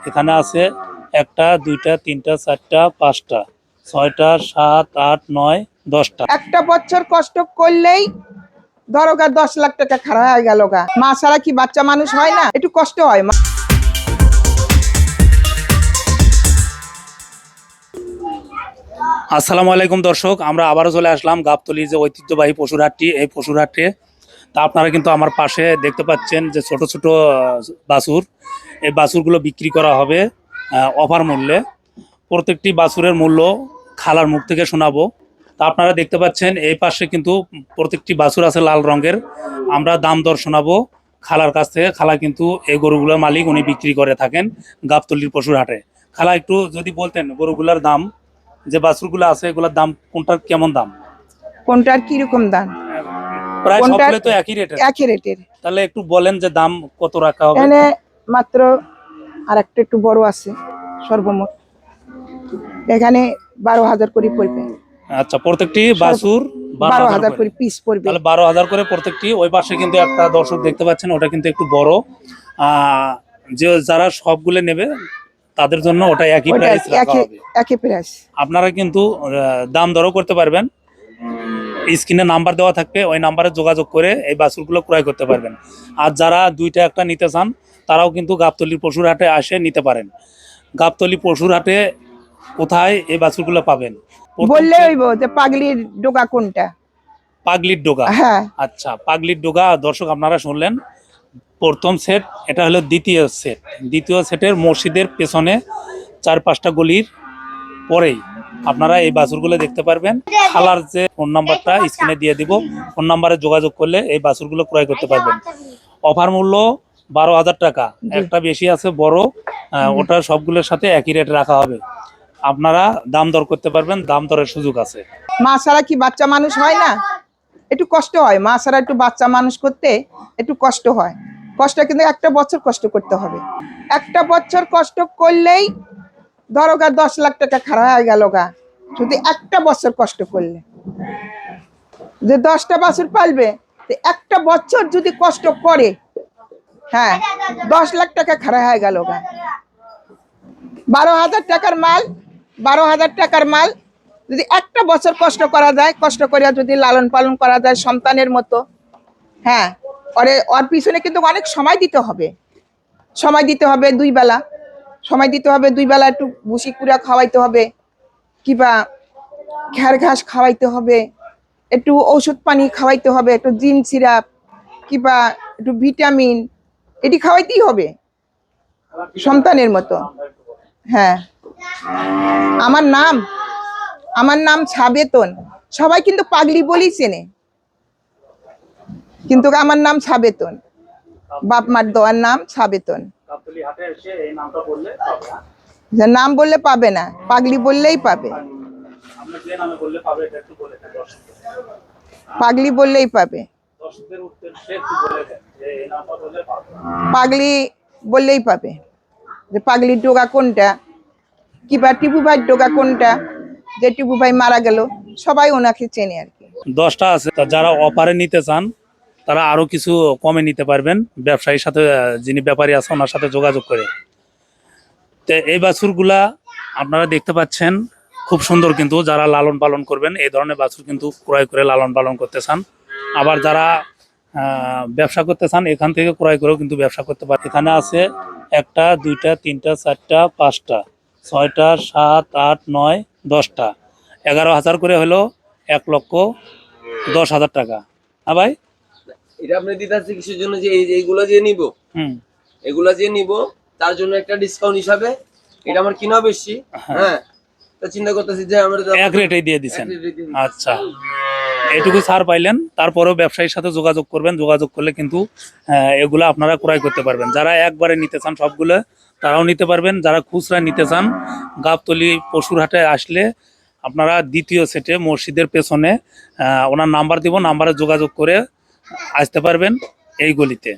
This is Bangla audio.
এখানে আছে 1টা 2টা 3টা 4টা 5টা 6টা 7 8 9 10টা। একটা বছর কষ্ট করলেই ধরো 10 লাখ টাকা খারাপ হয়ে গেল গা। মা ছাড়া কি বাচ্চা মানুষ হয় না? একটু কষ্ট হয়। আসসালামু আলাইকুম দর্শক, আমরা আবারও চলে আসলাম গাবতলী যে ঐতিহ্যবাহী পশুর হাটটি, এই পশুর হাটে। তা আপনারা কিন্তু আমার পাশে দেখতে পাচ্ছেন যে ছোট ছোট বাছুর, এই বাছুরগুলো বিক্রি করা হবে অফার মূল্যে। প্রত্যেকটি বাছুরের মূল্য খালার মুখ থেকে শোনাবো। তা আপনারা দেখতে পাচ্ছেন এই পাশে কিন্তু প্রত্যেকটি বাছুর আছে লাল রঙের। আমরা দাম দর শোনাবো খালার কাছ থেকে। খালা কিন্তু এই গরুগুলোর মালিক, উনি বিক্রি করে থাকেন গাবতলীর পশুর হাটে। খালা, একটু যদি বলতেন গরুগুলোর দাম, যে বাছুরগুলো আছে এগুলোর দাম কোনটার কেমন দাম, কোনটার কিরকম দাম? প্রায় সবগুলো তো একই রেটের। তাহলে একটু বলেন যে দাম কত রাখা হবে। এখানে মাত্র আর একটু বড় আছে, সর্বমোট এখানে 12,000 করে পড়বে। আচ্ছা, প্রত্যেকটি বাছুর 12,000 করে পিস পড়বে। তাহলে 12,000 করে প্রত্যেকটি। ওই পাশে কিন্তু একটা দর্শক দেখতে পাচ্ছেন, ওটা কিন্তু একটু বড়। যে যারা সবগুলো নেবে তাদের জন্য ওটা একই প্রাইস রাখা হবে। একই প্রাইস। আপনারা কিন্তু দাম দরও করতে পারবেন। স্ক্রিনে নাম্বার দেওয়া থাকবে, ওই নাম্বারে যোগাযোগ করে এই বাছুরগুলো ক্রয় করতে পারবেন। আর যারা দুইটা একটা নিতে চান তারাও কিন্তু গাবতলী পশুর হাটে আসে নিতে পারেন। গাবতলী পশুর হাটে কোথায় এই বাছুরগুলো পাবেন বললে হইব যে পাগলির ডোগা কোনটা? পাগলির ডোগা। হ্যাঁ, আচ্ছা, পাগলির ডোগা। দর্শক আপনারা শুনলেন, প্রথম সেট, এটা হলো দ্বিতীয় সেট। দ্বিতীয় সেটের মসজিদের পেছনে 4-5টা গলির পরেই আপনারা এই বাছুরগুলো দেখতে পারবেন। খালার যে ফোন নাম্বারটা স্ক্রিনে দিয়ে দিব, ফোন নাম্বারে যোগাযোগ করলে এই বাছুরগুলো ক্রয় করতে পারবেন। অফার মূল্য 12,000 টাকা। একটা বেশি আছে বড়, ওটা সবগুলোর সাথে একই রেট রাখা হবে। আপনারা দাম দর করতে পারবেন, দাম দরের সুযোগ আছে। মা ছাড়া কি বাচ্চা মানুষ হয় না? একটু কষ্ট হয়। মা ছাড়া একটু বাচ্চা মানুষ করতে একটু কষ্ট হয়। কষ্ট কিন্তু একটা বছর কষ্ট করতে হবে। একটা বছর কষ্ট করলেই ধরো 10 লাখ টাকা খারাপ হয়ে গেল গা। যদি একটা বছর কষ্ট করলে যে 10টা বাছুর পালবে, একটা বছর যদি কষ্ট করে, হ্যাঁ, 10 লাখ টাকা খারাপ হয়ে গেল গা। 12,000 টাকার মাল, 12,000 টাকার মাল যদি একটা বছর কষ্ট করা যায়, কষ্ট করে যদি লালন পালন করা যায় সন্তানের মতো, হ্যাঁ, ওর পিছনে কিন্তু অনেক সময় দিতে হবে। সময় দিতে হবে 2 বেলা, সময় দিতে হবে 2 বেলা। একটু ভুসি কুড়া খাওয়াইতে হবে, কিবা খ্যার ঘাস খাওয়াইতে হবে, একটু ওষুধ পানি খাওয়াইতে হবে, একটু জিন সিরাপ কিবা একটু ভিটামিন এটি খাওয়াইতেই হবে সন্তানের মতো। হ্যাঁ, আমার নাম সাবেতন। সবাই কিন্তু পাগলি বলেই চেনে, কিন্তু আমার নাম সাবেতন। বাপ মার দেওয়ার নাম সাবেতন। নাম বললে পাবে না, পাগলি বললেই পাবে। পাগলি বললেই পাবে, পাগলি বললেই পাবে যে পাগলির ডোগা কোনটা, কিবা টিপু ভাইয়ের ডোগা কোনটা, যে টিপু ভাই মারা গেল সবাই ওনাকে চেনে আর কি। 10টা আছে। যারা অফারে নিতে চান তারা আরো কিছু কমে নিতে পারবেন ব্যবসায়ীর সাথে, যিনি ব্যাপারী আছে ওনার সাথে যোগাযোগ করে। তো এই বাছুরগুলা আপনারা দেখতে পাচ্ছেন খুব সুন্দর, কিন্তু যারা লালন পালন করবেন এই ধরনের বাছুর কিন্তু ক্রয় করে লালন পালন করতে চান। আবার যারা ব্যবসা করতে চান এখান থেকে ক্রয় করেও কিন্তু ব্যবসা করতে পারে। এখানে আছে 1টা 2টা 3টা 4টা 5টা 6টা 7 8 9 10টা। 11,000 করে হলো 1,10,000 টাকা। হ্যাঁ ভাই, এটা আপনি দিতেছি কিসের জন্য? যে এইগুলা যে নিব, এগুলা যে নিব তার জন্য একটা ডিসকাউন্ট হিসাবে এটা আমার কিনা বেশি। হ্যাঁ, তো চিন্তা করতেছি যে আমরা এক রেটেই দিয়ে দিচ্ছেন। আচ্ছা, এটুকু ছাড় পাইলেন, তারপরেও ব্যবসায়ীর সাথে যোগাযোগ করবেন। যোগাযোগ করলে কিন্তু এগুলো আপনারা ক্রয় করতে পারবেন। যারা একবারে নিতে চান সবগুলো তারাও নিতে পারবেন। যারা খুচরা নিতে চান গাবতলী পশুর হাটে আসলে আপনারা দ্বিতীয় সেটে মসজিদের পেছনে ওনার নাম্বার দিব, নাম্বারে যোগাযোগ করে আসতে পারবেন এই গলিতে।